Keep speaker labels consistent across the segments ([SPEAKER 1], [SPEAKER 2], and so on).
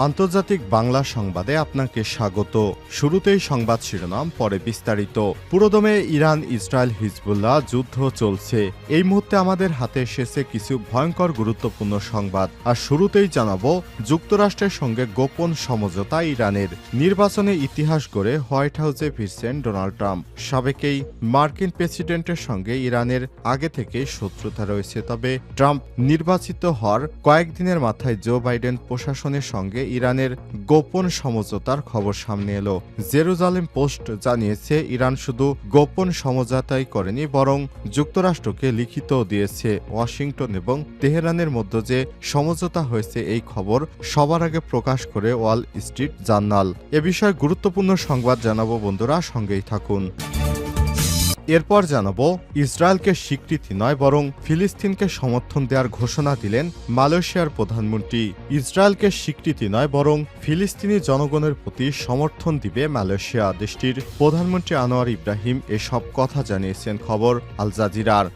[SPEAKER 1] আন্তর্জাতিক বাংলা সংবাদে আপনাকে স্বাগত। শুরুতেই সংবাদ শিরোনাম, পরে বিস্তারিত। পুরোদমে ইরান ইসরায়েল হিজবুল্লাহ যুদ্ধ চলছে। এই মুহূর্তে আমাদের হাতে এসেছে কিছু ভয়ঙ্কর গুরুত্বপূর্ণ সংবাদ। আর শুরুতেই জানাবো, যুক্তরাষ্ট্রের সঙ্গে গোপন সমঝোতা ইরানের। নির্বাচনে ইতিহাস গড়ে হোয়াইট হাউসে ফিরছেন ডোনাল্ড ট্রাম্প। সাবেক এই মার্কিন প্রেসিডেন্টের সঙ্গে ইরানের আগে থেকেই শত্রুতা রয়েছে। তবে ট্রাম্প নির্বাচিত হওয়ার কয়েকদিনের মাথায় জো বাইডেন প্রশাসনের সঙ্গে ইরানের গোপন সমঝোতার খবর সামনে এলো। জেরুজালেম পোস্ট জানিয়েছে, ইরান শুধু গোপন সমঝোতাই করেনি, বরং যুক্তরাষ্ট্রকে লিখিতও দিয়েছে। ওয়াশিংটন এবং তেহরানের মধ্যে যে সমঝোতা হয়েছে, এই খবর সবার আগে প্রকাশ করে ওয়াল স্ট্রিট জার্নাল। এ বিষয়ে গুরুত্বপূর্ণ সংবাদ জানাবো বন্ধুরা, সঙ্গেই থাকুন। এরপর জানাবো, ইসরায়েলকে স্বীকৃতি নয় বরং ফিলিস্তিনকে সমর্থন দেওয়ার ঘোষণা দিলেন মালয়েশিয়ার প্রধানমন্ত্রী। ইসরায়েলকে স্বীকৃতি নয় বরং ফিলিস্তিনি জনগণের প্রতি সমর্থন দিবে মালয়েশিয়া। দেশটির প্রধানমন্ত্রী আনোয়ার ইব্রাহিম এসব কথা জানিয়েছেন, খবর আল জাজিরার।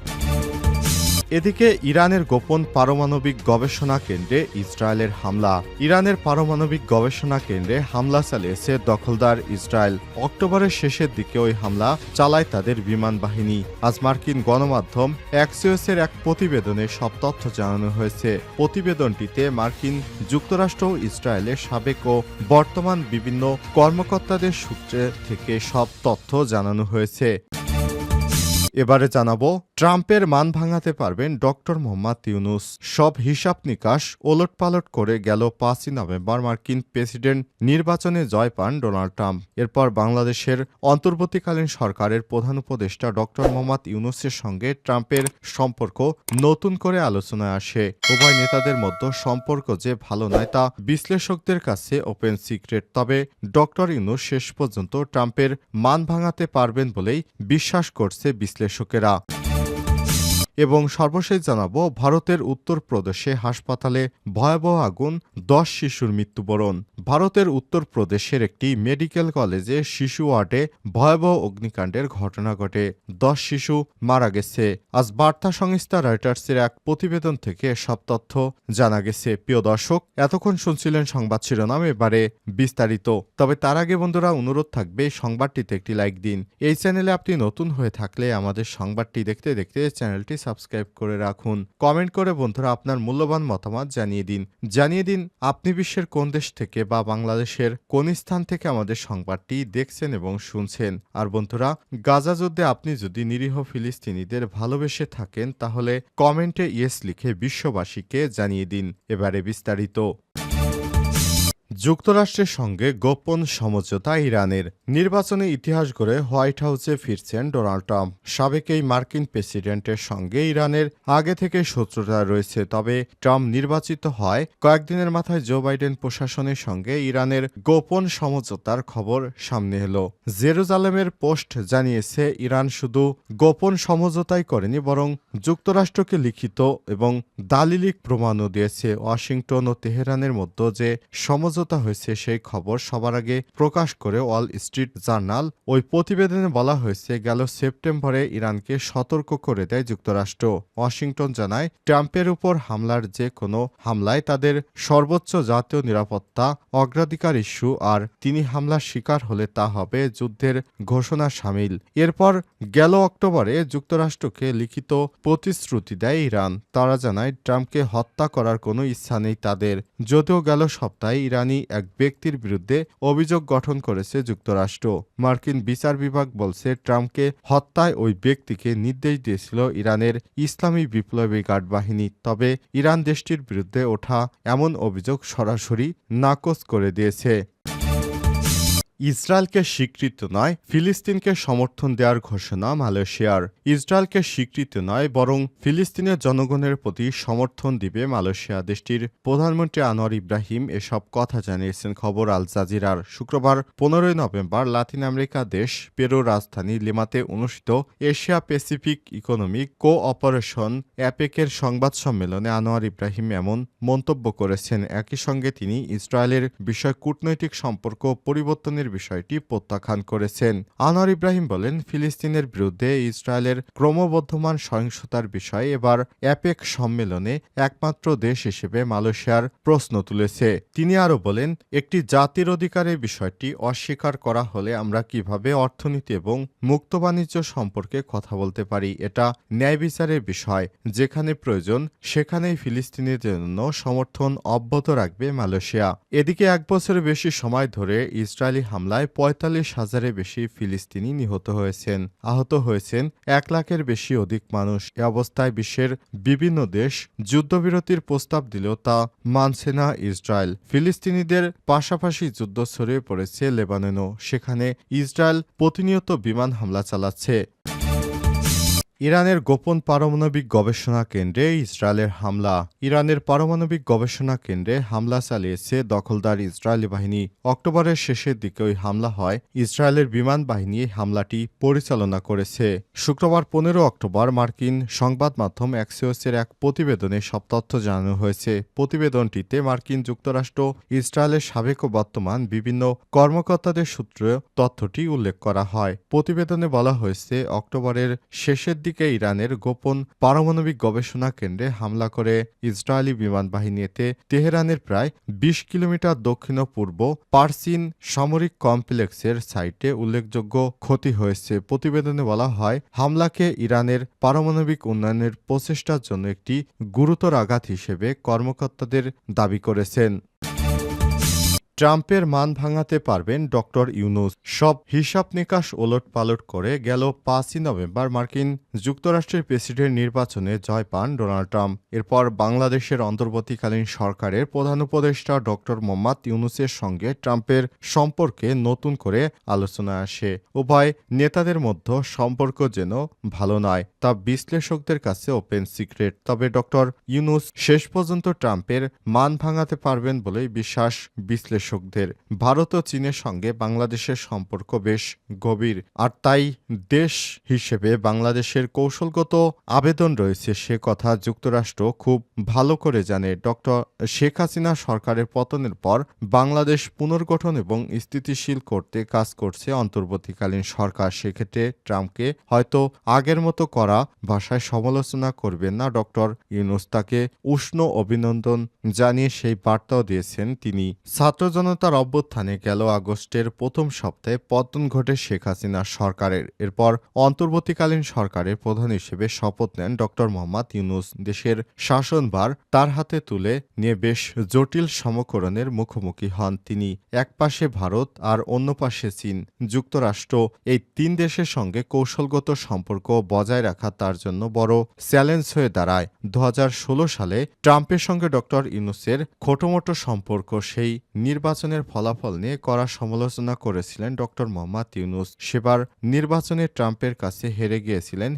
[SPEAKER 1] এদিকে ইরানের গোপন পারমাণবিক গবেষণা কেন্দ্রে ইসরায়েলের হামলা। ইরানের পারমাণবিক গবেষণা কেন্দ্রে হামলা চালিয়েছে দখলদার ইসরায়েল। অক্টোবরের শেষের দিকে ওই হামলা চালায় তাদের বিমান বাহিনী। আজ মার্কিন গণমাধ্যম অ্যাক্সিওসের এক প্রতিবেদনে সব তথ্য জানানো হয়েছে। প্রতিবেদনটিতে মার্কিন যুক্তরাষ্ট্র ও ইসরায়েলের সাবেক ও বর্তমান বিভিন্ন কর্মকর্তাদের সূত্রে থেকে সব তথ্য জানানো হয়েছে। এবারে জানাবো, ট্রাম্পের মান ভাঙাতে পারবেন ডক্টর মোহাম্মদ ইউনূস। সব হিসাব নিকাশ ওলটপালট করে গেল 5ই নভেম্বর মার্কিন প্রেসিডেন্ট নির্বাচনে জয় পান ডোনাল্ড ট্রাম্প। এরপর বাংলাদেশের অন্তর্বর্তীকালীন সরকারের প্রধান উপদেষ্টা ডক্টর মোহাম্মদ ইউনূসের সঙ্গে ট্রাম্পের সম্পর্ক নতুন করে আলোচনায় আসে। উভয় নেতাদের মধ্যে সম্পর্ক যে ভালো নয় তা বিশ্লেষকদের কাছে ওপেন সিক্রেট। তবে ডক্টর ইউনূস শেষ পর্যন্ত ট্রাম্পের মান ভাঙাতে পারবেন বলেই বিশ্বাস করছে বিশ্লেষকেরা। এবং সর্বশেষ জানাবো, ভারতের উত্তরপ্রদেশে হাসপাতালে ভয়াবহ আগুন, 10 শিশুর মৃত্যুবরণ। ভারতের উত্তরপ্রদেশের একটি মেডিকেল কলেজে শিশু ওয়ার্ডে ভয়াবহ অগ্নিকাণ্ডের ঘটনা ঘটে, 10 শিশু মারা গেছে। আজ বার্তা সংস্থা রয়টার্সের এক প্রতিবেদন থেকে সব তথ্য জানা গেছে। প্রিয় দর্শক, এতক্ষণ শুনছিলেন সংবাদ শিরোনাম, এবারে বিস্তারিত। তবে তার আগে বন্ধুরা, অনুরোধ থাকবে সংবাদটিতে একটি লাইক দিন। এই চ্যানেলে আপনি নতুন হয়ে থাকলে আমাদের সংবাদটি দেখতে দেখতে চ্যানেলটি সাবস্ক্রাইব করে রাখুন। কমেন্ট করে বন্ধুরা আপনার মূল্যবান মতামত জানিয়ে দিন আপনি বিশ্বের কোন দেশ থেকে বা বাংলাদেশের কোন স্থান থেকে আমাদের সংবাদটি দেখছেন এবং শুনছেন। আর বন্ধুরা, গাজা যুদ্ধে আপনি যদি নিরীহ ফিলিস্তিনিদের ভালোবেসে থাকেন, তাহলে কমেন্টে ইয়েস লিখে বিশ্ববাসীকে জানিয়ে দিন। এবারে বিস্তারিত। যুক্তরাষ্ট্রের সঙ্গে গোপন সমঝোতা ইরানের। নির্বাচনে ইতিহাস গড়ে হোয়াইট হাউসে ফিরছেন ডোনাল্ড ট্রাম্প। সাবেক এই মার্কিন প্রেসিডেন্টের সঙ্গে ইরানের আগে থেকে শত্রুতা রয়েছে। তবে ট্রাম্প নির্বাচিত হয় কয়েকদিনের মাথায় জো বাইডেন প্রশাসনের সঙ্গে ইরানের গোপন সমঝোতার খবর সামনে এলো। জেরুজালেমের পোস্ট জানিয়েছে, ইরান শুধু গোপন সমঝোতাই করেনি, বরং যুক্তরাষ্ট্রকে লিখিত এবং দালিলিক প্রমাণও দিয়েছে। ওয়াশিংটন ও তেহরানের মধ্যে যে সমঝোতা হয়েছে, সেই খবর সবার আগে প্রকাশ করে ওয়াল স্ট্রিট জার্নাল। ওই প্রতিবেদনে বলা হয়েছে, গেল সেপ্টেম্বরে ইরানকে সতর্ক করে দেয় যুক্তরাষ্ট্র। ওয়াশিংটন জানায়, ট্রাম্পের উপর হামলার যে কোনো হামলায় তাদের সর্বোচ্চ জাতীয় নিরাপত্তা অগ্রাধিকার ইস্যু, আর তিনি হামলার শিকার হলে তা হবে যুদ্ধের ঘোষণা শামিল। এরপর গেল অক্টোবরে যুক্তরাষ্ট্রকে লিখিত প্রতিশ্রুতি দেয় ইরান। তারা জানায়, ট্রাম্পকে হত্যা করার কোনো ইচ্ছা নেই তাদের। যদিও গেল সপ্তাহে ইরানি এক ব্যক্তির বিরুদ্ধে অভিযোগ গঠন করেছে যুক্তরাষ্ট্র। মার্কিন বিচার বিভাগ বলছে, ট্রাম্পকে হত্যায় ওই ব্যক্তিকে নির্দেশ দিয়েছিল ইরানের ইসলামী বিপ্লবী গার্ড বাহিনী। তবে ইরান দেশটির বিরুদ্ধে ওঠা এমন অভিযোগ সরাসরি নাকচ করে দিয়েছে। ইসরায়েলকে স্বীকৃতি নয়, ফিলিস্তিনকে সমর্থন দেওয়ার ঘোষণা মালয়েশিয়ার। ইসরায়েলকে স্বীকৃতি নয় বরং ফিলিস্তিনের জনগণের প্রতি সমর্থন দিবে মালয়েশিয়া। দেশটির প্রধানমন্ত্রী আনোয়ার ইব্রাহিম এসব কথা জানিয়েছেন, খবর আল জাজিরার। শুক্রবার 15 নভেম্বর লাতিন আমেরিকা দেশ পেরুর রাজধানী লিমাতে অনুষ্ঠিত এশিয়া প্যাসিফিক ইকোনমিক কোঅপারেশন অ্যাপেকের সংবাদ সম্মেলনে আনোয়ার ইব্রাহিম এমন মন্তব্য করেছেন। একই সঙ্গে তিনি ইসরায়েলের বিষয় কূটনৈতিক সম্পর্ক পরিবর্তনের বিষয়টি প্রত্যাখ্যান করেছেন। আনোয়ার ইব্রাহিম বলেন, ফিলিস্তিনের বিরুদ্ধে ইসরায়েলের ক্রমবর্ধমান সহিংসতার বিষয়ে এবার অ্যাপেক সম্মেলনে একমাত্র দেশ হিসেবে মালয়েশিয়ার প্রশ্ন তুলেছে। তিনি আরও বলেন, একটি জাতির অধিকারের বিষয়টি অস্বীকার করা হলে আমরা কিভাবে অর্থনীতি এবং মুক্ত বাণিজ্য সম্পর্কে কথা বলতে পারি? এটা ন্যায় বিচারের বিষয়। যেখানে প্রয়োজন সেখানেই ফিলিস্তিনিদের জন্য সমর্থন অব্যাহত রাখবে মালয়েশিয়া। এদিকে 1 বছরের বেশি সময় ধরে ইসরায়েলি হামলায় 45,000-এর বেশি ফিলিস্তিনি নিহত হয়েছেন। আহত হয়েছেন 1 লাখের বেশি অধিক মানুষ। এ অবস্থায় বিশ্বের বিভিন্ন দেশ যুদ্ধবিরতির প্রস্তাব দিলেও তা মানছে না ইসরায়েল। ফিলিস্তিনিদের পাশাপাশি যুদ্ধ ছড়িয়ে পড়েছে লেবাননেও। সেখানে ইসরায়েল প্রতিনিয়ত বিমান হামলা চালাচ্ছে। ইরানের গোপন পারমাণবিক গবেষণা কেন্দ্রে ইসরায়েলের হামলা। ইরানের পারমাণবিক গবেষণা কেন্দ্রে হামলা চালিয়েছে দখলদার ইসরায়েলি বাহিনী। অক্টোবরের শেষের দিকে ওই হামলা হয়। ইসরায়েলের বিমান বাহিনী হামলাটি পরিচালনা করেছে। শুক্রবার 15 অক্টোবর মার্কিন সংবাদ মাধ্যম অ্যাক্সিওসের এক প্রতিবেদনে সব তথ্য জানানো হয়েছে। প্রতিবেদনটিতে মার্কিন যুক্তরাষ্ট্র, ইসরায়েলের সাবেক ও বর্তমান বিভিন্ন কর্মকর্তাদের সূত্রে তথ্যটি উল্লেখ করা হয়। প্রতিবেদনে বলা হয়েছে, অক্টোবরের শেষের দিকে ইরানের গোপন পারমাণবিক গবেষণা কেন্দ্রে হামলা করে ইসরায়েলি বিমান বাহিনী। এতে তেহরানের প্রায় 20 কিলোমিটার দক্ষিণ-পূর্ব পারসিন সামরিক কমপ্লেক্সের সাইটে উল্লেখযোগ্য ক্ষতি হয়েছে। প্রতিবেদনে বলা হয়, হামলাকে ইরানের পারমাণবিক উন্নয়নের প্রচেষ্টার জন্য একটি গুরুতর আঘাত হিসেবে কর্মকর্তাদের দাবি করেছেন। ট্রাম্পের মান ভাঙাতে পারবেন ডক্টর ইউনূস। সব হিসাব নিকাশ ওলটপালট করে গেল 5ই নভেম্বর মার্কিন যুক্তরাষ্ট্রের প্রেসিডেন্ট নির্বাচনে জয় পান ডোনাল্ড ট্রাম্প। এরপর বাংলাদেশের অন্তর্বর্তীকালীন সরকারের প্রধান উপদেষ্টা ডক্টর মোহাম্মদ ইউনূসের সঙ্গে ট্রাম্পের সম্পর্কে নতুন করে আলোচনায় আসে। উভয় নেতাদের মধ্যে সম্পর্ক যেন ভালো নয়, তা বিশ্লেষকদের কাছে ওপেন সিক্রেট। তবে ডক্টর ইউনূস শেষ পর্যন্ত ট্রাম্পের মান ভাঙাতে পারবেন বলেই বিশ্বাস বিশ্লেষকদের। ভারত ও চীনের সঙ্গে বাংলাদেশের সম্পর্ক বেশ গভীর, আর তাই দেশ হিসেবে বাংলাদেশের কৌশলগত আবেদন রয়েছে সে কথা যুক্তরাষ্ট্র খুব ভালো করে জানে। ডক্টর শেখ হাসিনা সরকারের পতনের পর বাংলাদেশ পুনর্গঠন এবং স্থিতিশীল করতে কাজ করছে অন্তর্বর্তীকালীন সরকার। সেক্ষেত্রে ট্রাম্পকে হয়তো আগের মতো করা ভাষায় সমালোচনা করবেন না ডক্টর ইউনূস। তাকে উষ্ণ অভিনন্দন জানিয়ে সেই বার্তাও দিয়েছেন তিনি। ছাত্র জনতার অভ্যুত্থানে গেল আগস্টের প্রথম সপ্তাহে পতন ঘটে শেখ হাসিনার সরকারের। এরপর অন্তর্বর্তীকালীন সরকারের প্রধান হিসেবে শপথ নেন ডক্টর মোহাম্মদ ইউনূস। দেশের শাসনভার তার হাতে তুলে নিয়ে বেশ জটিল সমীকরণের মুখোমুখি হন তিনি। এক পাশে ভারত আর অন্য পাশে চীন। যুক্তরাষ্ট্র এই 3 দেশের সঙ্গে কৌশলগত সম্পর্ক বজায় রাখা তার জন্য বড় চ্যালেঞ্জ হয়ে দাঁড়ায়। 2016 সালে ট্রাম্পের সঙ্গে ডক্টর ইউনূসের খোটোমোটো সম্পর্ক। সেই নির্বাচনের ফলাফল নিয়ে কড়া সমালোচনা করেছিলেন ডক্টর মোহাম্মদ ইউনূস। সেবার নির্বাচনে ট্রাম্পের কাছে হেরে গিয়েছিলেন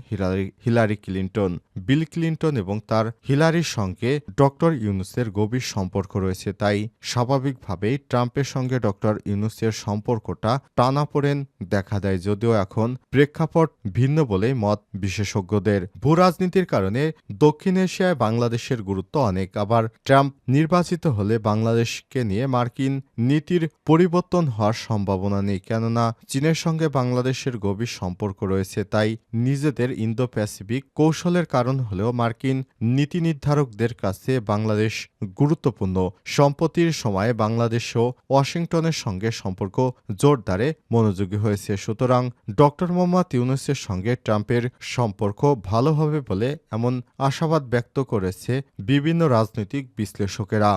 [SPEAKER 1] হিলারি ক্লিন্টন। বিল ক্লিন্টন এবং তার হিলারির সঙ্গে ডক্টর ইউনূসের গভীর সম্পর্ক রয়েছে। তাই স্বাভাবিকভাবেই ট্রাম্পের সঙ্গে ডক্টর ইউনূসের সম্পর্কটা টানাপোড়েন দেখা দেয়। যদিও এখন প্রেক্ষাপট ভিন্ন বলেই মত বিশেষজ্ঞদের। ভূরাজনীতির কারণে দক্ষিণ এশিয়ায় বাংলাদেশের গুরুত্ব অনেক। আবার ট্রাম্প নির্বাচিত হলে বাংলাদেশকে নিয়ে মার্কিন নীতির পরিবর্তন হওয়ার সম্ভাবনা নেই, কেননা চীনের সঙ্গে বাংলাদেশের গভীর সম্পর্ক রয়েছে। তাই নিজেদের ইন্দো প্যাসিফিক কৌশলের কারণ হলেও মার্কিন নীতি নির্ধারকদের কাছে বাংলাদেশ গুরুত্বপূর্ণ। সম্প্রতির সময়ে বাংলাদেশ ও ওয়াশিংটনের সঙ্গে সম্পর্ক জোরদারে মনোযোগী হয়েছে। সুতরাং ডক্টর মোহাম্মদ ইউনূসের সঙ্গে ট্রাম্পের সম্পর্ক ভালো হবে বলে এমন আশাবাদ ব্যক্ত করেছে বিভিন্ন রাজনৈতিক বিশ্লেষকেরা।